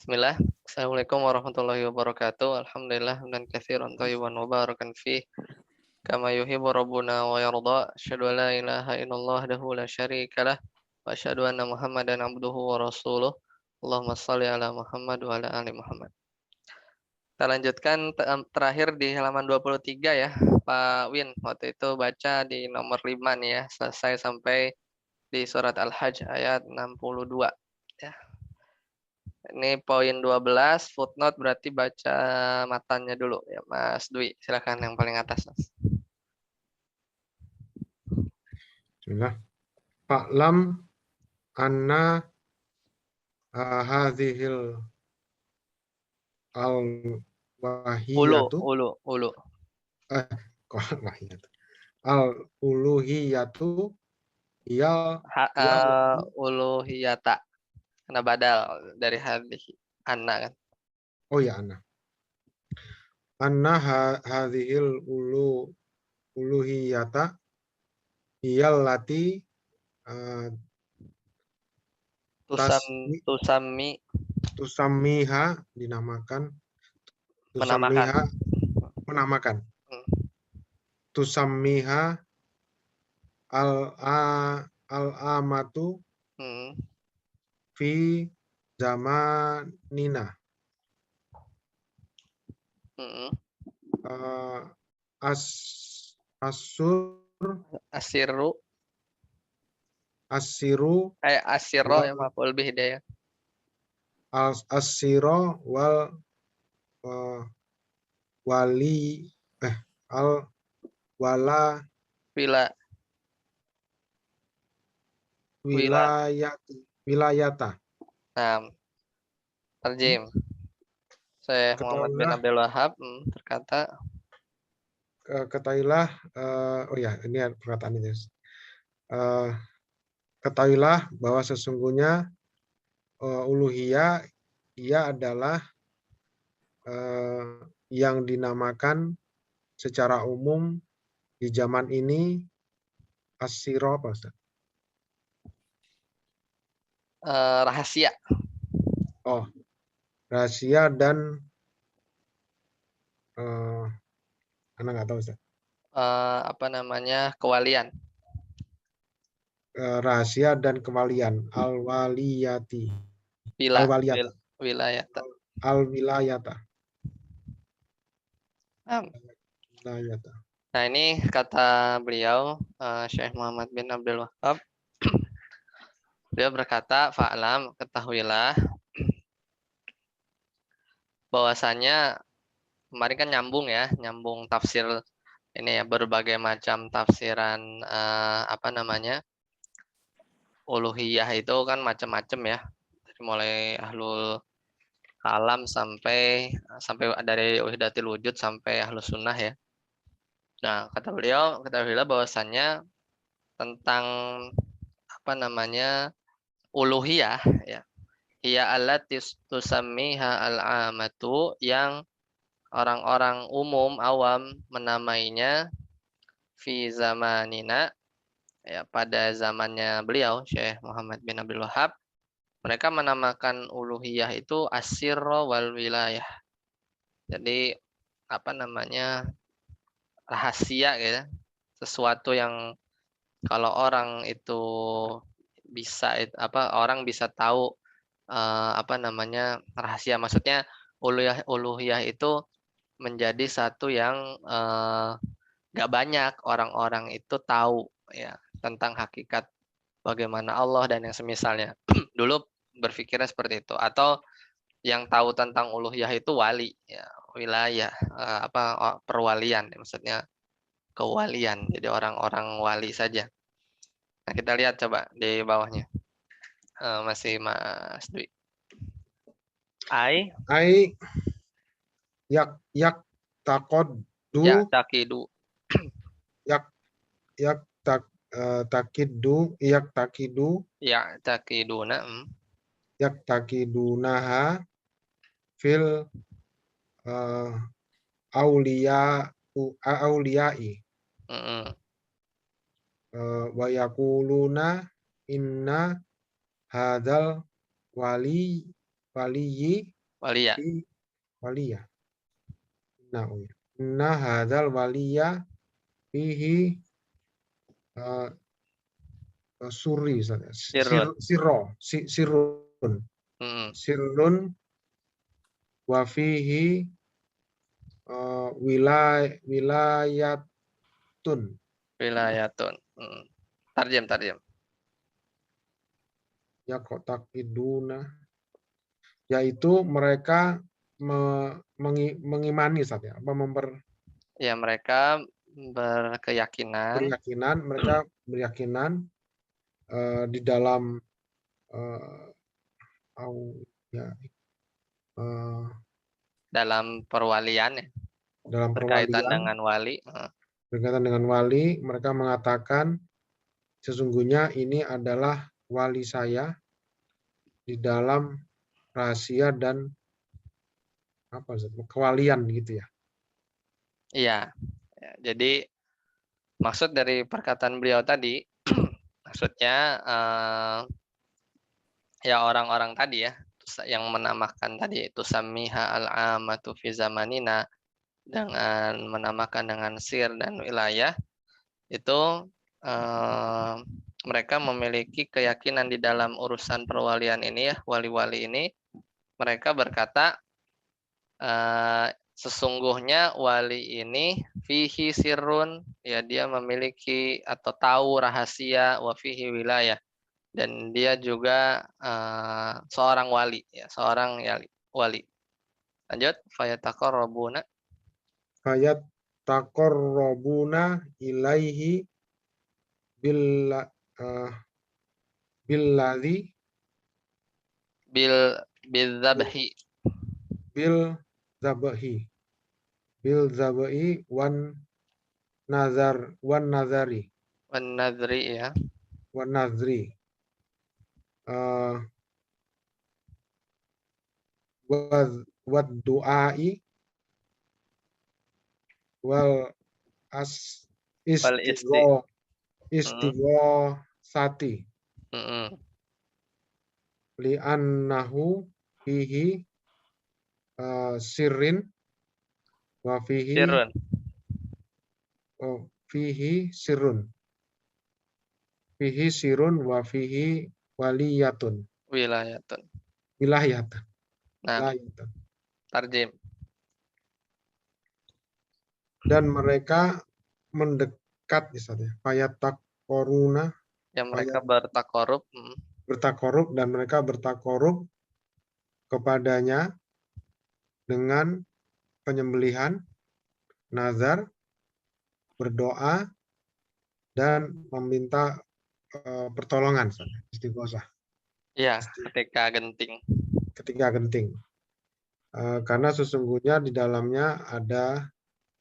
Bismillah. Assalamualaikum warahmatullahi wabarakatuh. Alhamdulillah dan katsiran thayyiban mubarakan fih. Kama yuhibbu rabbuna wa yarda. Asyhadu an la ilaha illallah wahdahu la syarika lah. Wa asyhadu anna Muhammadan abduhu wa rasuluh. Allahumma shalli ala Muhammad wa ala ali Muhammad. Kita lanjutkan terakhir di halaman 23 ya, Pak Win. Waktu itu baca di nomor 5 nih ya, selesai sampai di surat Al-Hajj ayat 62 ya. Ini poin 12, footnote berarti baca matanya dulu ya, Mas Dwi. Silakan yang paling atas, Mas. Bismillah. Fa'lam anna hadhil al-wahiyatu Ulu. wahiyatu al-uluhiyatu ya Uluhiyata. Karena badal dari hadih anna kan. oh ya anna hadhil uluhiyata iyallati Tusami tusammiha dinamakan menamakan tusammiha al-amatu fi zamanina asiru asiro ya maf'ul bih dia ya. Asiro wal wali al wala wilayata. Nah, terjem. Saya Muhammad bin Abdul Wahab berkata, ketahuilah, oh ya ini perkataan ini. Ketahuilah bahwa sesungguhnya uluhiyah ia adalah yang dinamakan secara umum di zaman ini asiro apa Ustaz? Rahasia. Oh, rahasia dan anak nggak tahu Ustaz. Apa namanya, kewalian. Rahasia dan kewalian al-waliyati. Wilayata. Al-wilayata. Nah ini kata beliau, Syekh Muhammad bin Abdul Wahab. Beliau berkata, fa'lam, ketahuilah bahwasanya kemarin kan nyambung tafsir ini ya, berbagai macam tafsiran apa namanya, uluhiyah itu kan macam-macam ya, dari mulai ahlul kalam sampai dari wahdatul wujud sampai ahlus sunnah ya. Nah kata beliau, ketahuilah bahwasanya tentang apa namanya uluhiyah ya, hiya allati tusammiha al-amatu, yang orang-orang umum awam menamainya fi zamanina ya, pada zamannya beliau Syekh Muhammad bin Abdul Wahab, mereka menamakan uluhiyah itu asirro wal wilayah. Jadi apa namanya, rahasia gitu, sesuatu yang kalau orang itu bisa orang bisa tahu apa namanya, rahasia, maksudnya uluhiyah itu menjadi satu yang gak banyak orang-orang itu tahu ya tentang hakikat bagaimana Allah dan yang semisalnya. Dulu berpikirnya seperti itu, atau yang tahu tentang uluhiyah itu wali ya, wilayah perwalian ya, maksudnya kewalian, jadi orang-orang wali saja. Nah kita lihat coba di bawahnya, masih Mas Dwi. Yak takodu takidunaha fil auliyai wa yaquluna inna hadzal waliyyi Waliya. waliya. Inna hadzal waliya fihi suri Sirrun. sirrun Mm, sirrun wa fihi wilayatun wilayatun. Tarjem. ya kotak iduna, yaitu mereka mengimani saja, Ya, mereka berkeyakinan mereka berkeyakinan di dalam ya, dalam perwalian ya, dalam berkaitan perwalian dengan wali. berkaitan dengan wali. Mereka mengatakan sesungguhnya ini adalah wali saya di dalam rahasia dan kewalian gitu ya. Iya. Ya, jadi maksud dari perkataan beliau tadi, maksudnya ya orang-orang tadi ya, yang menamakan tadi itu samiha al-amatu fi zamanina, dengan menamakan dengan sir dan wilayah, itu mereka memiliki keyakinan di dalam urusan perwalian ini ya, wali-wali ini. Mereka berkata, sesungguhnya wali ini fihi sirrun, ya dia memiliki atau tahu rahasia, wa fihi wilayah, dan dia juga seorang wali ya, seorang wali. Lanjut, fayataqarrabuna. Fayat taqarrabuna ilaihi bil billadzi bil bidzabhi bil zabahi wan nazari wan nadri ya. wan nazri wad du'ai wal as Wal mm, sati mm, li'annahu fihi sirrin wa sirrun fihi sirrun wa fihi waliyatun wilayatun. wilayatun Nah, wilayatun. tarjim. Dan mereka mendekat misalnya fayatak koruna Yang mereka bertakorup. bertakorub dan mereka bertakorub kepadanya dengan penyembelihan, nazar, berdoa, dan meminta pertolongan, istighosah. Ya, ketika genting. Ketika genting. Karena sesungguhnya di dalamnya ada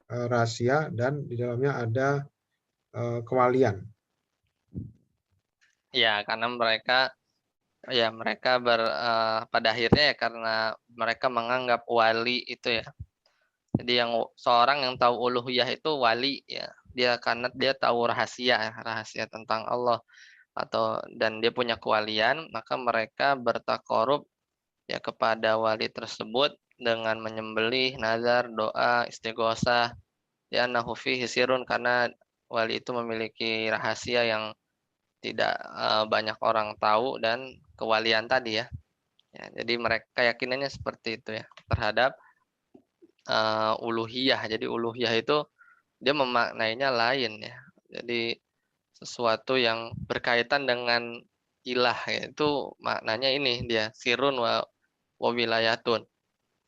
rahasia dan di dalamnya ada kewalian. Ya, karena mereka pada akhirnya ya karena mereka menganggap wali itu ya. Jadi seorang yang tahu uluhiyah itu wali ya. Dia karena dia tahu rahasia tentang Allah, dan dia punya kewalian, maka mereka bertakorub ya kepada wali tersebut dengan menyembelih, nazar, doa, istighosah, ya nahu fihi sirrun, karena wali itu memiliki rahasia yang tidak banyak orang tahu, dan kewalian tadi ya. Ya, jadi mereka keyakinannya seperti itu ya terhadap uluhiyah. Jadi uluhiyah itu dia memaknainya lain ya. Jadi sesuatu yang berkaitan dengan ilah ya, itu maknanya ini dia sirun wa wilayatun.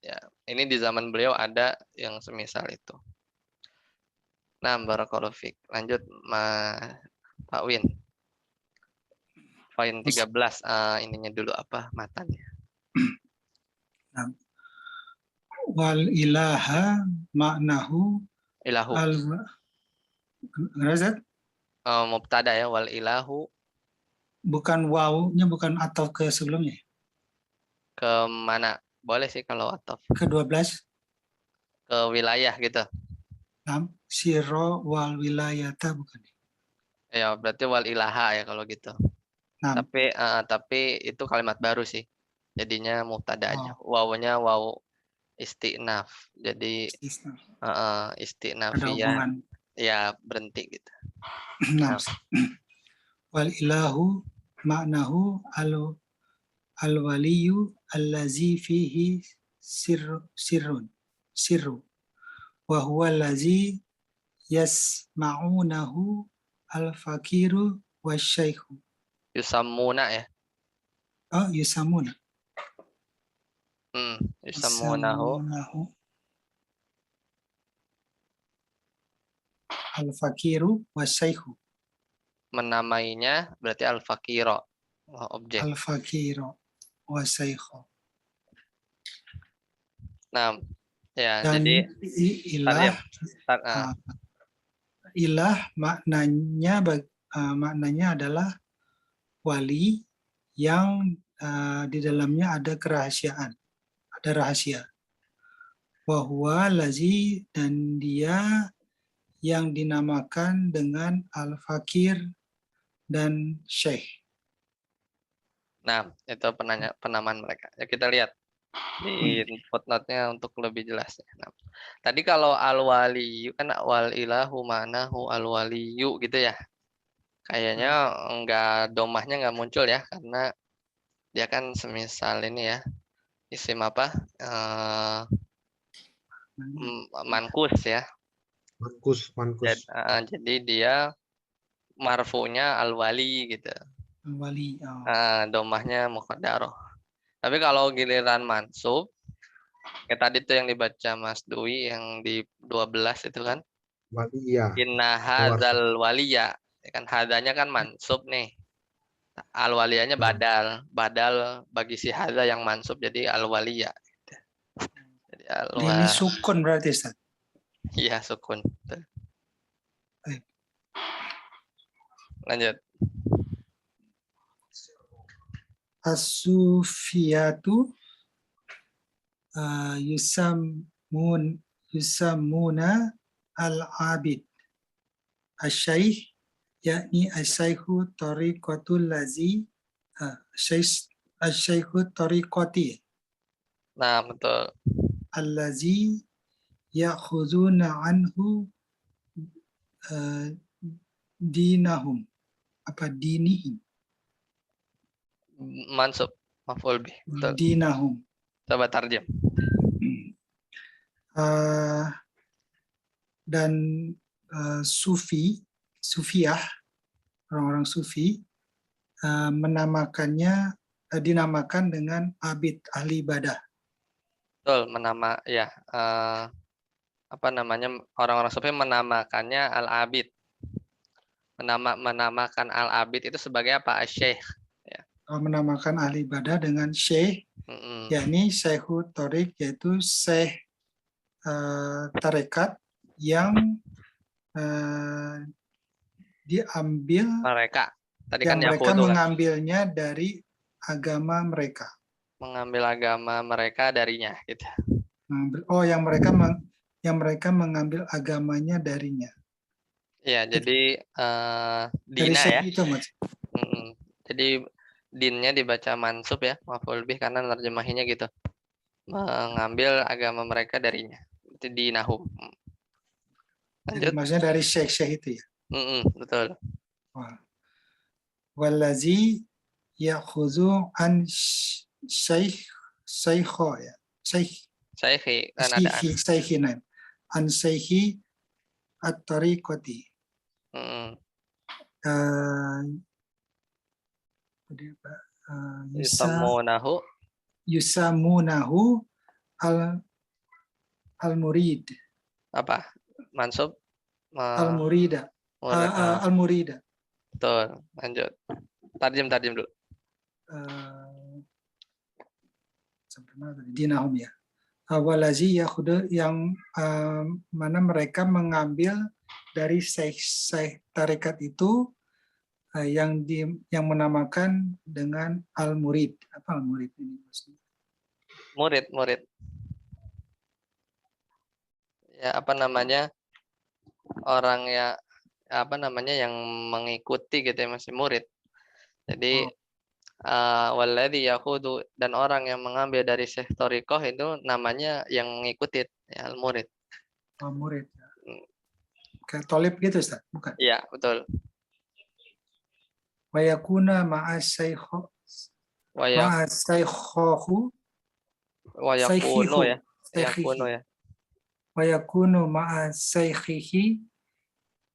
Ya, ini di zaman beliau ada yang semisal itu. Nah, barakallahu fiik. Lanjut Pak Win. Poin 13 ininya dulu apa matanya. Wal ilaha maknahu Ilahu. al Mubtada ya, wal ilahu. Bukan wawunya, bukan atau ke sebelumnya. Ke mana? Boleh sih kalau atau Ke 12. ke wilayah gitu. Siro wal wilayata bukan. Ya, berarti wal ilaha ya kalau gitu. Nah, Tapi itu kalimat baru sih. jadinya mubtada aja. Oh, Wawunya wawu istinaf. Jadi istisna. Ada istinafiyah hubungan. ya berhenti gitu. Nah, Nah, wal ilahu maknahu al waliyu allazi fihi sirru wa huwa allazi yasma'unahu al fakiru wasyaikhu. yusammuna ya. Oh, yusamuna. Yusammunahu Yusammunahu al fakiru wasyaikhu. menamainya berarti al-fakiro. Objek. Al fakiru wasyaikhu. Nah, ya Dan jadi ilah Tar- ilah maknanya adalah wali yang di dalamnya ada kerahasiaan, ada rahasia. Wahwa lazi, dan dia yang dinamakan dengan al-fakir dan syekh. Nah, itu penamaan mereka. Ya kita lihat di footnote-nya untuk lebih jelas. Nah, tadi kalau al-waliyu kan wal ilahu ma'nahu al-waliyu gitu ya. Kayaknya domahnya nggak muncul ya karena dia kan semisal ini ya. Isim apa? Mankus ya. Mankus. Jadi dia marfunya al-wali gitu. Wali. Domahnya muqaddarah. Tapi kalau giliran mansub, kayak tadi tuh yang dibaca Mas Dwi yang di 12 itu kan. Waliyah. Inna hadzal waliya. Ya kan hadanya kan mansub nih. Al waliyanya badal. Badal bagi si hadza yang mansub jadi al waliya. Jadi Ini sukun berarti, Ustaz. Iya, sukun. Baik. Lanjut. As-sufiyatu yusammuna al-abid asyaikh, yakni asyaikhu tariqatul lazi asyaikhu tariqati Nah, betul. allazi ya'khuduna anhu dinahum dinihim Mansub. Maf'ul bih. Betul. dinahum. Coba tarjem. Dan sufiyah, orang-orang sufi dinamakan dengan abid, ahli ibadah. Betul, orang-orang sufi menamakannya al-abid. Menamakan al-abid itu sebagai apa? Asy-syekh. Menamakan ahli ibadah dengan syekh, yakni syekhu tariq, yaitu syekh tarekat yang diambil Mereka. Tadi yang kan mereka Yahudu kan. mengambilnya dari agama mereka. Mengambil agama mereka darinya gitu. Yang mereka mengambil agamanya darinya. Iya, jadi Dari dina ya. itu, Mas. Jadi dinnya dibaca mansub ya, maf'ul bih karena terjemahinya gitu. Mengambil agama mereka darinya. Itu dinahum. Lanjut. Maksudnya dari syekh itu ya. Betul. Wallazi ya'khudhu an syekho ya. Syekhi kan ada Syekhinan. An syekhi at-tariqati. Yusamunahu al-murid. Apa? Mansub? Al-murida. Al-murida. Betul. Lanjut. Tarjem dulu. Sampai mana tadi? Dinahum ya. Walazi yakhudhu, yang mana mereka mengambil dari syekh tarekat itu yang menamakan dengan al-murid. Apa al-murid ini maksudnya? Murid. Ya, apa namanya? Orang yang mengikuti gitu ya, masih murid. Jadi Walladzi yakhudhu, dan orang yang mengambil dari Syekh Thariqah itu namanya yang ngikutin ya, al-murid. Oh, murid. Kayak tolib gitu, Ustaz? Bukan. Iya, betul. Wa yakuna ma'asyaikhu Wa ya ma'asyaikhu wa yakunu ya. Yakunu Saykhihi. ya. Wa yakunu ma'asyaikhihi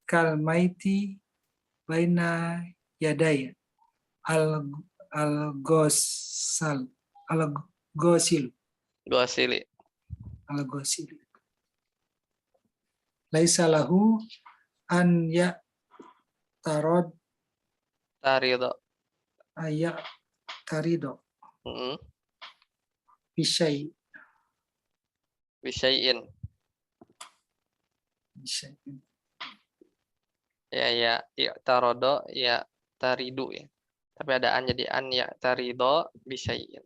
kal maiti baina yadaya al-ghosal al-ghosil Ghosili. al-ghosil laisa lahu an ya tarod Taridho. ayak tarido Heeh. bisyai Bisyai'in. Ya i'tarodo ya taridu ya. Tapi ada an, jadi an ya tarido bisyai'in.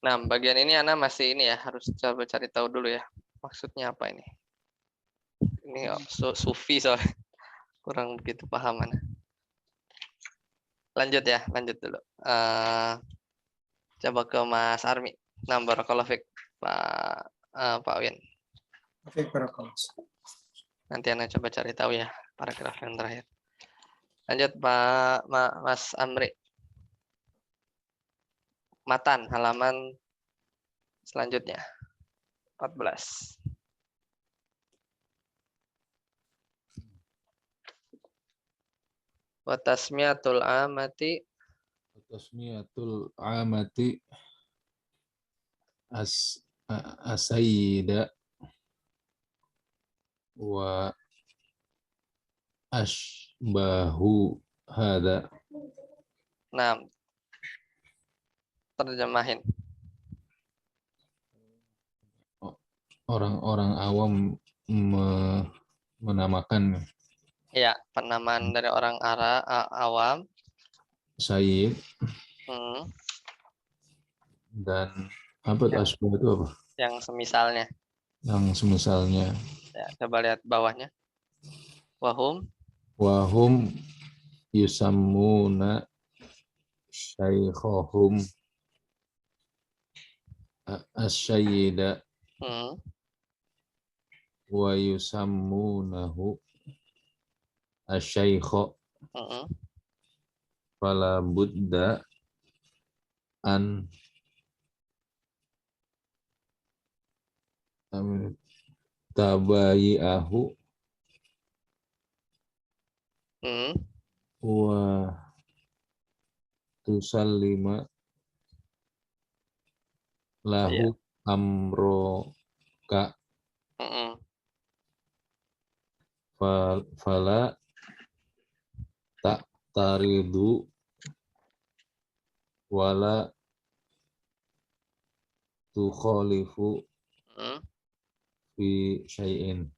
Nah, bagian ini Ana masih ini ya, harus coba cari tahu dulu ya. Maksudnya apa ini? Ini sufi soalnya. Kurang begitu paham Ana. Lanjut ya, lanjut dulu. Coba ke Mas Armi. Nah, barakallahu fiik, Pak Win. Baik, barakallahu. Nanti Ana coba cari tahu ya, paragraf yang terakhir. Lanjut Pak Mas Amri. Matan halaman selanjutnya 14. Wa tasmiyatul amati Tasmiyatul amati asayyida wa ashbahu hada. Nah, terjemahin. Orang-orang awam menamakan Ya, penamaan dari orang awam. Sayyid dan apa Ya. asbah itu apa? Yang semisalnya. Yang semisalnya. Ya, coba lihat bawahnya. Wahum yusammuna syaikhahum as-sayyida wa yusammunahu asy-syaikha fala budda an tabayi'ahu wa tusallima lahu amroka fala tak taridu wala tukhalifu fi syai'in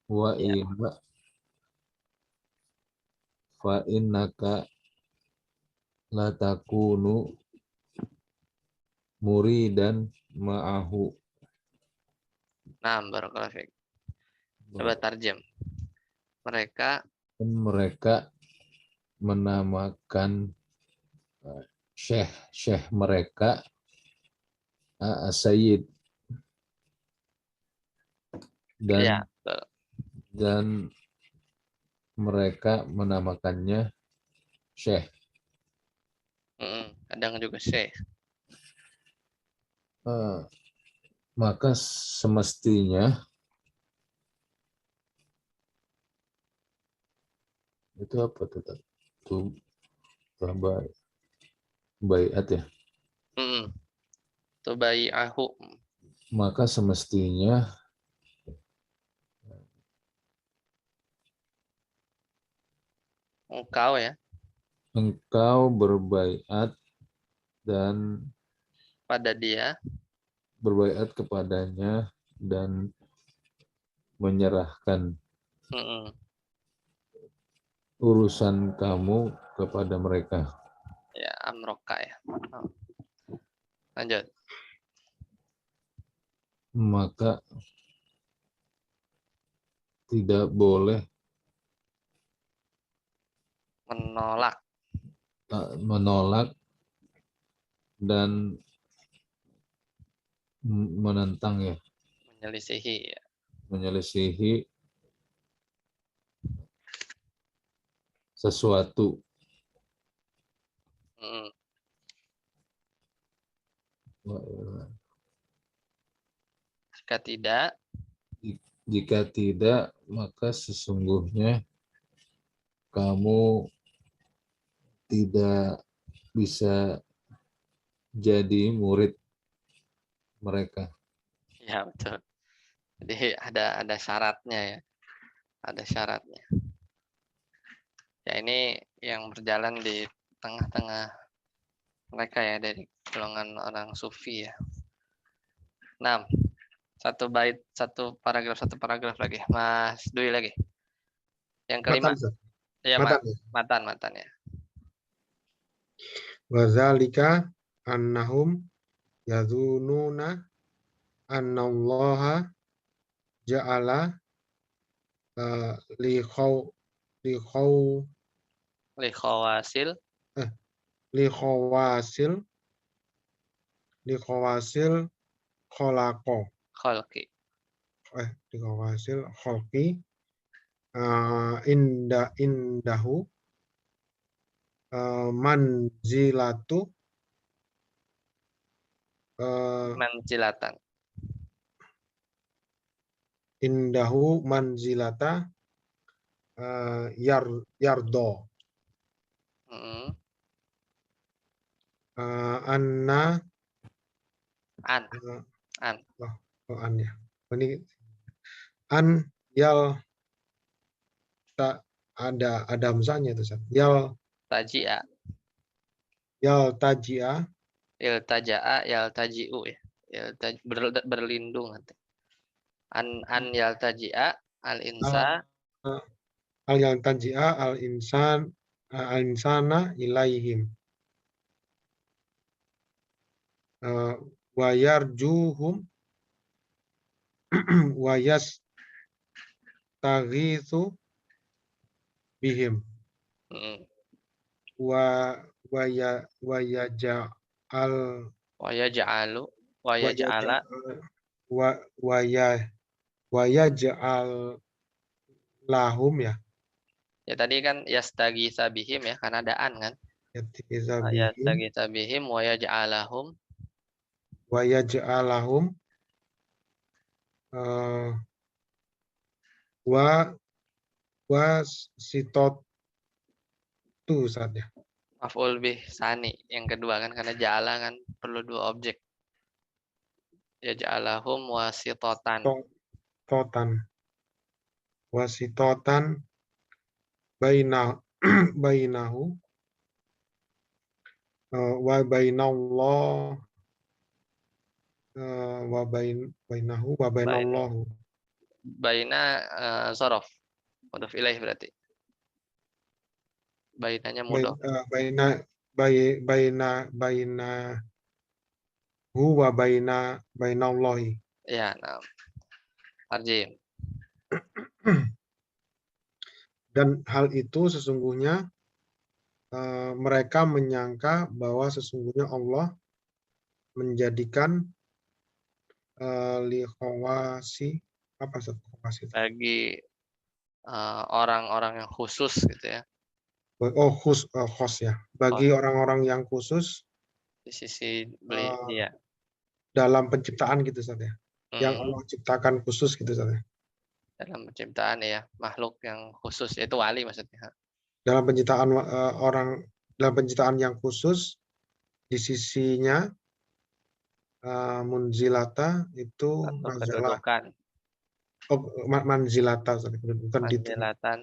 wa illa fa innaka la takunu muridan ma'ahu. Nah, barakallahu fiik. Coba tarjem. Mereka menamakan syekh mereka Sayyid dan mereka menamakannya syekh. Kadang juga syekh. Maka semestinya itu apa tuh tambah baiat ya. Tubayi'ahu. Maka semestinya engkau berbaiat dan pada dia, berbaiat kepadanya dan menyerahkan urusan kamu kepada mereka. Ya, amroka ya. Lanjut. Maka tidak boleh menolak dan menentang ya, menyelisihi ya. menyelisihi sesuatu. Mm. Jika tidak, maka sesungguhnya kamu tidak bisa jadi murid mereka. Ya betul. Jadi ada syaratnya ya. Ada syaratnya. Ya ini yang berjalan di tengah-tengah mereka ya, dari golongan orang sufi ya. 6. Satu paragraf lagi. Mas Dwi lagi. Yang kelima. Matan, Ustaz. Ya, Matan. matan ya. Wazalika annahum yadhununa annallaha ja'ala li Likhawasil khawasil khalaqo kholqi. li khawasil khalqi indahu manzilatu Manjilatan. indahu manzilata yardo Mm. anna An. an ya ini an yal tak ada hamzahnya itu Taji'a. yal tajia Iltaja'a yaltaji'u ya. Berlindung nanti. An yaltaji'a al-insa. al yal tajia al insana ilaihim wayarjuhum wayas tagithu bihim Mm. wayaja'al Wayaj'alu. Wayaj'ala. wayaj'al lahum ya Ya tadi kan yastagitsa bihim ya, karena ada an kan. Yastagitsa bihim wayaj'alahum. wayaj'alahum wa sitot tu saatnya Maf'ul bih sani yang kedua kan, karena ja'ala kan perlu 2 objek. Ya ja'alahum wasitotan. totan wasitotan bainahu wa bainallah wa bainahu wa bainallahu Baina sorof. Mudhof ilaih berarti. Bainanya mudhof. baina hu wa bainallahi Ya, nah. Tarjim. dan hal itu sesungguhnya mereka menyangka bahwa sesungguhnya Allah menjadikan li khawasi apa khawasi Bagi orang-orang yang khusus gitu ya. khos ya bagi orang-orang yang khusus Di sisi dia. dalam penciptaan gitu saja yang Allah ciptakan khusus gitu saja Dalam penciptaan ya, makhluk yang khusus, yaitu wali maksudnya. dalam penciptaan dalam penciptaan yang khusus di sisinya munzilata itu nazalah Kedudukan. manzilata kedudukan Manzilatan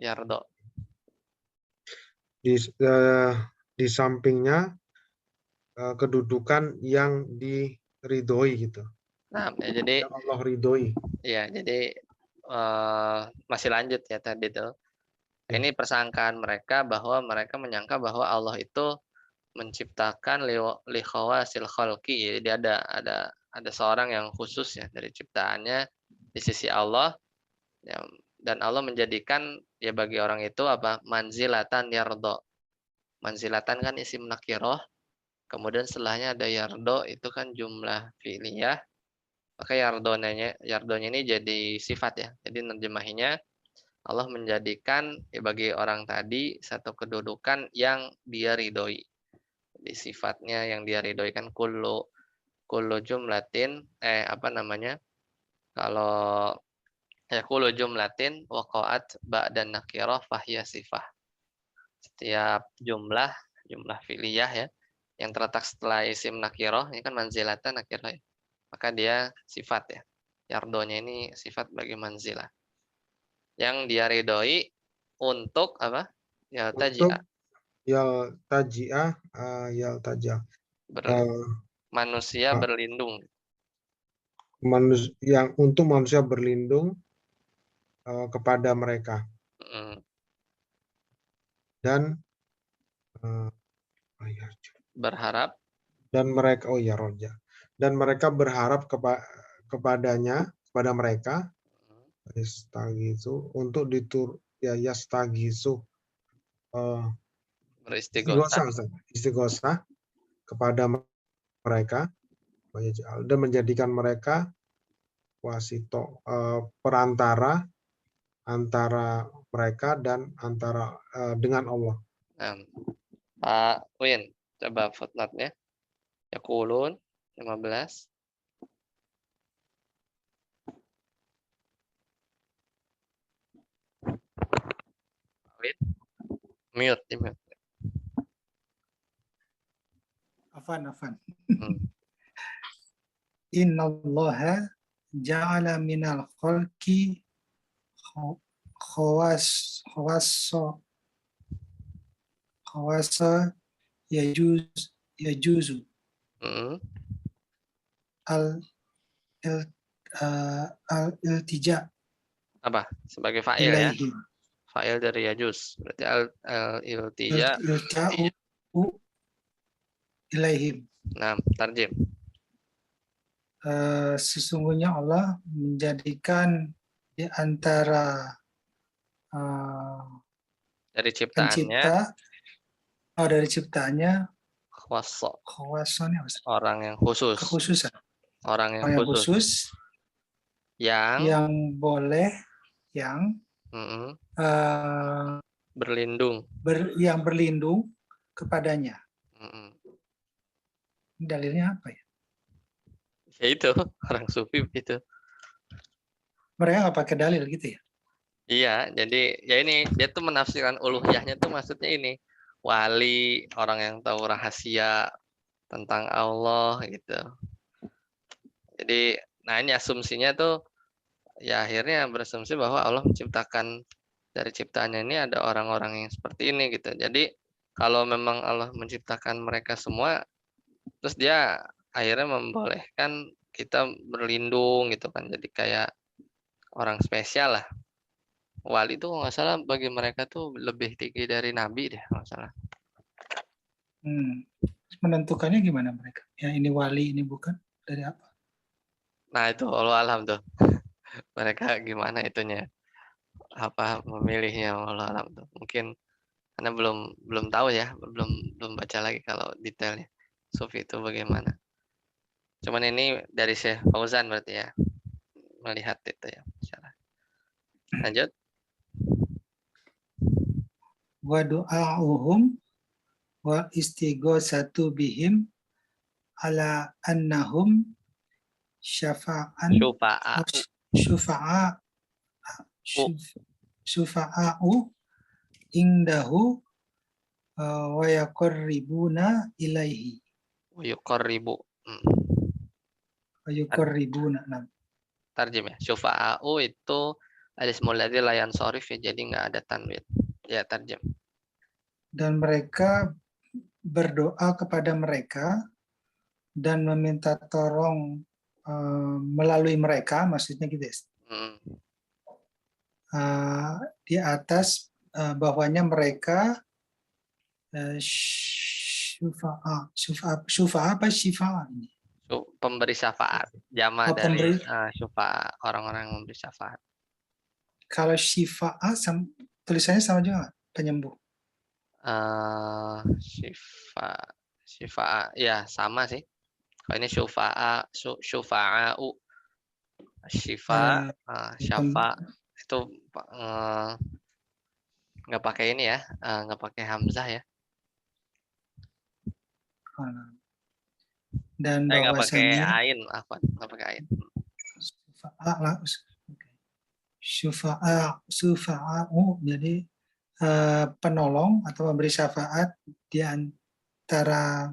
yardo. Di sampingnya kedudukan yang diridhoi gitu. Nah, ya, jadi yang Allah ridhoi. Ya, jadi masih lanjut ya tadi tuh. Ini persangkaan mereka bahwa mereka menyangka bahwa Allah itu menciptakan li khawasil khalqi. Jadi ada seorang yang khusus ya dari ciptaannya di sisi Allah yang dan Allah menjadikan ya bagi orang itu apa? Manzilatan yardo. Manzilatan kan isim nakirah, kemudian setelahnya ada yardo, itu kan jumlah fi'liyah, maka yardonya ini jadi sifat ya. Jadi nerjemahinya Allah menjadikan ya bagi orang tadi satu kedudukan yang dia ridhoi. Jadi sifatnya yang dia ridhoi kan kullu jumlatin kalau ya kullu jumlatin waqa'at ba'da nakirah fahiya sifah. Setiap jumlah fi'liyah ya yang terletak setelah isim nakirah, ini kan manzilatan nakirah ya, maka dia sifat ya. Yardonya ini sifat bagi manzilah. Yang dia ridhoi untuk apa? Ya Untuk taji'ah, yaltaji'ah. manusia berlindung. Untuk manusia berlindung kepada mereka. Dan Berharap. Dan mereka, dan mereka berharap kepada mereka, yastagisu, untuk yastagisu, istighosah kepada mereka, dan menjadikan mereka wasito, perantara antara mereka dan antara dengan Allah. Pak Win, coba footnote-nya. Yaqulun 15. Win. Mute. Afan. Innallaha ja'ala minal khalqi khawasa yajuzu al-iltija apa? Sebagai fa'il ya. Fa'il dari yajuz. Berarti al-iltija ilaihim. Nah, tarjim. Sesungguhnya Allah menjadikan di antara dari ciptaannya, dari ciptaannya orang yang khusus. Kekhususan. Orang yang khusus. Yang boleh berlindung. Yang berlindung kepadanya. Dalilnya apa ya? Ya itu, orang sufi begitu. Mereka nggak pakai dalil gitu ya? Iya, jadi ya ini dia tuh menafsirkan uluhiyahnya tuh maksudnya ini wali, orang yang tahu rahasia tentang Allah gitu. Jadi, nah ini asumsinya tuh ya akhirnya berasumsi bahwa Allah menciptakan dari ciptaannya ini ada orang-orang yang seperti ini gitu. Jadi kalau memang Allah menciptakan mereka semua, terus dia akhirnya membolehkan kita berlindung gitu kan. Jadi kayak orang spesial lah. Wali itu nggak salah bagi mereka tuh lebih tinggi dari nabi deh, nggak salah. Menentukannya gimana mereka? Ya ini wali, ini bukan, dari apa? Nah itu Allah alam tuh. Mereka gimana itunya? Apa memilihnya Allah alam tuh. Mungkin karena belum tahu ya, belum baca lagi kalau detailnya. Sufi itu bagaimana? Cuman ini dari Syekh Fauzan berarti ya. Melihat itu ya. Lanjut. Wa du'a'uhum wa istighosatu bihim ala annahum syufa'a'u indahu wa yaqarribuna ilaihi. Wa yuqarribuna. Tarjim ya. Syufa'a'u itu al-ismul ladzi la yansharif ya, jadi nggak ada tanwin. Ya, tarjim. Dan mereka berdoa kepada mereka dan meminta tolong melalui mereka, maksudnya gitu ya. Di atas bahwanya mereka syufa'a apa syifa'a ini? Pemberi syafaat. Jama dari syufa'a, orang-orang yang memberi syafaat. Kalau syifa'a tulisannya sama juga nggak? Penyembuh. Syifa ya sama sih. Kalau ini syufa'u, syifa, syafa itu nggak pakai ini ya, nggak pakai hamzah ya. Dan Nggak pakai bahwasanya ain, nggak pakai ain. syufa'u jadi penolong atau memberi syafaat di antara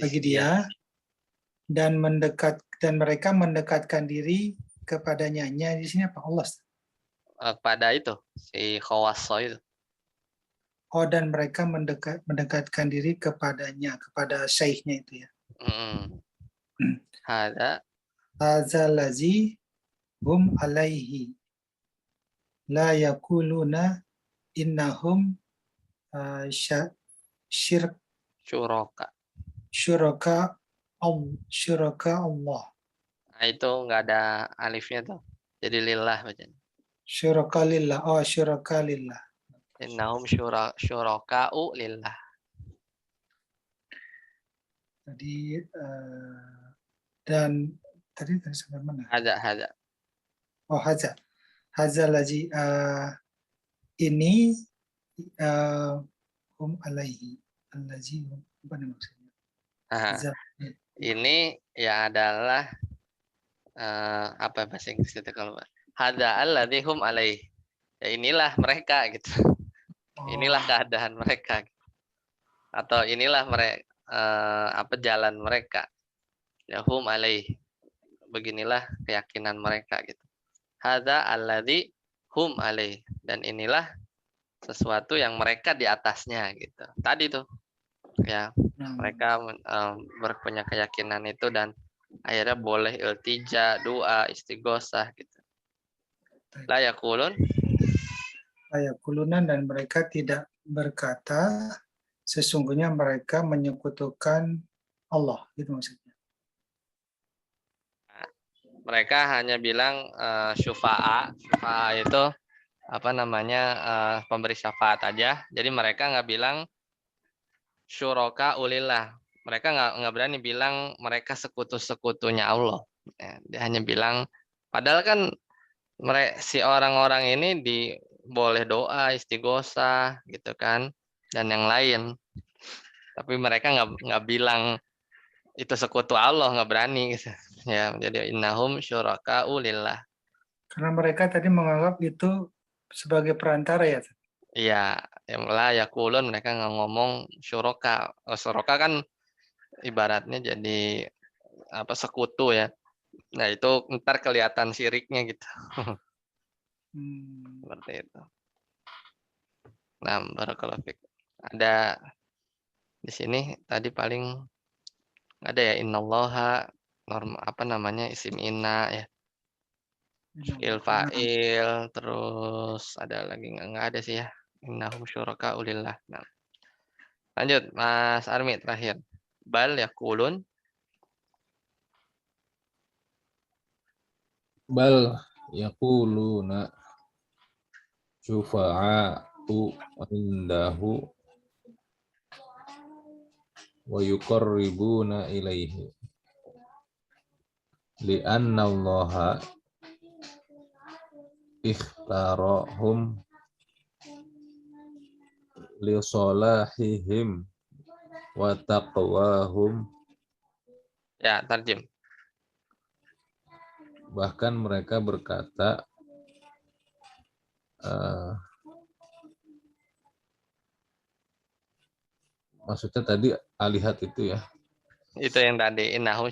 bagi dia dan mereka mendekatkan diri kepadanya. Di sini apa? Allah. Pada itu si khawasso itu. Oh, dan mereka mendekatkan diri kepadanya, kepada syekhnya itu ya. Hadza lazi hum alaihi la yakuluna innahum syuraka Allah. Nah, itu nggak ada alifnya tuh. Jadi lillah bacanya. Syuraka lillah. Oh, syuraka lillah. Innahum syuraka'u lillah. Tadi dan tadi sampai mana? Hadza. Oh, hadza lazi ini hum alaihi. Allazi apa maksudnya? Ini ya adalah apa bahasa Inggris itu kalau hadza alladzi hum alaihi. Ya inilah mereka gitu. Inilah keadaan mereka. Atau inilah mereka jalan mereka. Ya hum alaihi. Beginilah keyakinan mereka gitu. Hadza alladzi hum alaihi, dan inilah sesuatu yang mereka di atasnya gitu. Tadi tuh ya mereka berpunya keyakinan itu dan akhirnya boleh iltija, doa, istighosah gitu. La yaqulunan dan mereka tidak berkata sesungguhnya mereka menyekutukan Allah, gitu maksudnya. Mereka hanya bilang syufa'a itu apa namanya pemberi syafaat aja. Jadi mereka nggak bilang syuraka ulillah. Mereka nggak berani bilang mereka sekutu-sekutunya Allah. Dia hanya bilang, padahal kan si orang-orang ini boleh doa, istighosah gitu kan, dan yang lain. Tapi mereka nggak bilang itu sekutu Allah, nggak berani gitu. Ya, jadi innahum syuraka'u lillah. Karena mereka tadi menganggap itu sebagai perantara ya. Iya, yang lah yakulun mereka nggak ngomong syuraka. Syuraka kan ibaratnya jadi apa sekutu ya. Nah, itu ntar kelihatan syiriknya gitu. Seperti itu. Nah, barakallahu fiik. Ada di sini tadi paling ada ya innallaha norma apa namanya isim inna ya. Fi'il fa'il terus ada lagi nggak ada sih ya. Innahum syuraka'u lillah. Nah. Lanjut Mas Armi terakhir. Bal yaqulun Bal yaquluna syufa'a'u indahu wa yuqarribuna ilaihi li'anna allaha ikhtarahum li salahihim wa taqwahum. ya tarjim. Bahkan mereka berkata maksudnya tadi alihat itu ya. Itu yang tadi innahum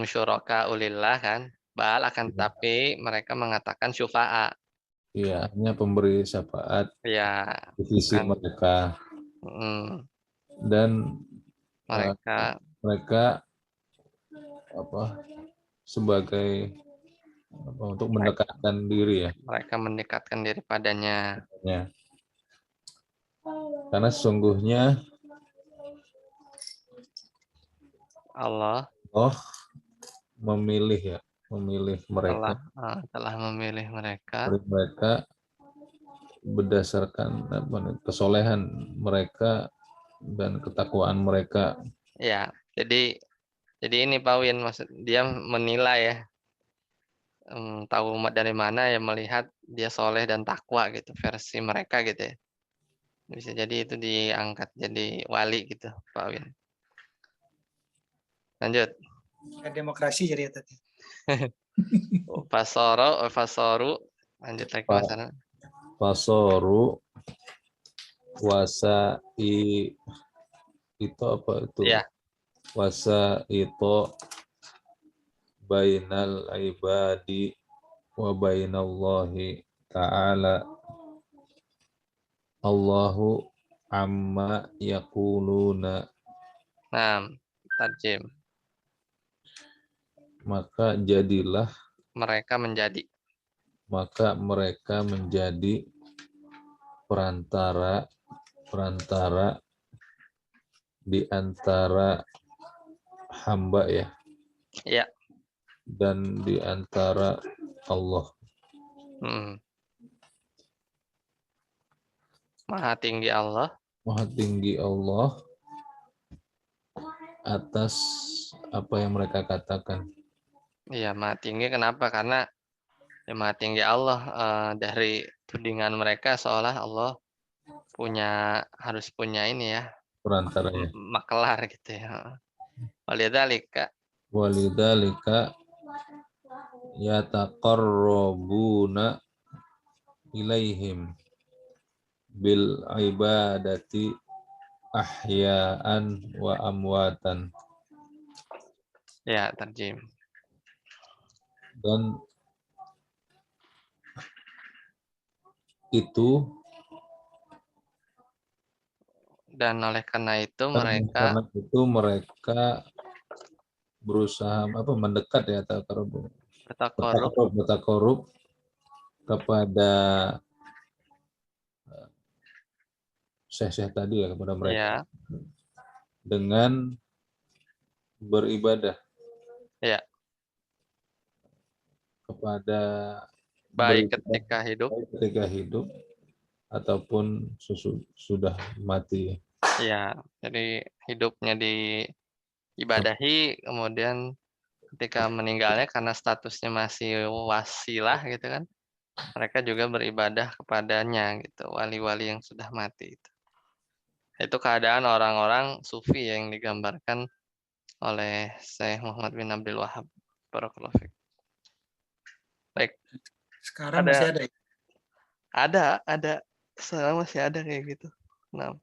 syuraka ulillah kan. Bal akan tetapi mereka mengatakan syufa'a. Iya, hanya pemberi syafaat Ya, di sisi kan. mereka. Dan mereka apa sebagai untuk mendekatkan diri ya. Mereka mendekatkan diri padanya. Ya. Karena sesungguhnya Allah memilih ya. memilih mereka, telah memilih mereka. beri mereka berdasarkan kesolehan mereka dan ketakwaan mereka. Ya, jadi ini Pak Win, maksud dia menilai ya, tahu dari mana ya, melihat dia soleh dan takwa gitu, versi mereka gitu ya. Bisa jadi itu diangkat jadi wali gitu Pak Win. Lanjut. Ya, demokrasi jadi tadi. Fasoru, lanjut lagi Mas Anan. Fasoru wasa itu apa itu? Ya. Wasa itu bainal ibadi wa bainallahi ta'ala. Allahu amma yaquluna. Nah, tarjim. Maka mereka menjadi perantara di antara hamba ya. Ya. Dan di antara Allah. Maha tinggi Allah. Maha tinggi Allah atas apa yang mereka katakan. Iya, maha tinggi. Kenapa? Karena ya, maha tinggi Allah, dari tudingan mereka seolah Allah harus punya ini ya, Perantara ya. maklar gitu ya. Walidzalika yataqarrabuna ilaihim bil ibadati ahya'an wa amwatan. Ya, tarjim. Dan itu oleh karena itu mereka berusaha mendekat ya, bertakorup kepada syekh tadi ya, kepada mereka ya. dengan beribadah Ya. kepada Baik ketika hidup ataupun sudah mati. Ya, jadi hidupnya diibadahi, kemudian ketika meninggalnya karena statusnya masih wasilah gitu kan, mereka juga beribadah kepadanya gitu, wali-wali yang sudah mati itu. Itu keadaan orang-orang sufi yang digambarkan oleh Syekh Muhammad bin Abdul Wahab. Barakallahu fiik. Baik. Sekarang masih ada ya? Ada. Sekarang masih ada kayak gitu. Nah.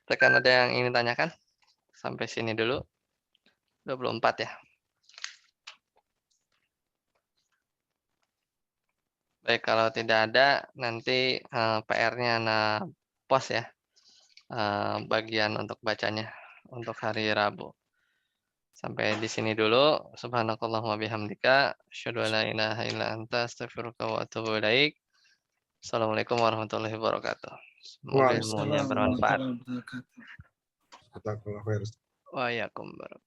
Tekan ada yang ingin tanyakan? Sampai sini dulu. 24 ya. Baik, kalau tidak ada nanti PR-nya post ya. Bagian untuk bacanya untuk hari Rabu. Sampai di sini dulu. Subhanakallahumma bihamdika asyhadu an la ilaha illa anta astaghfiruka wa atubu ilaik. Assalamualaikum warahmatullahi wabarakatuh. Semoga ilmunya bermanfaat. Jazakallahu khairan. Waalaikumsalam.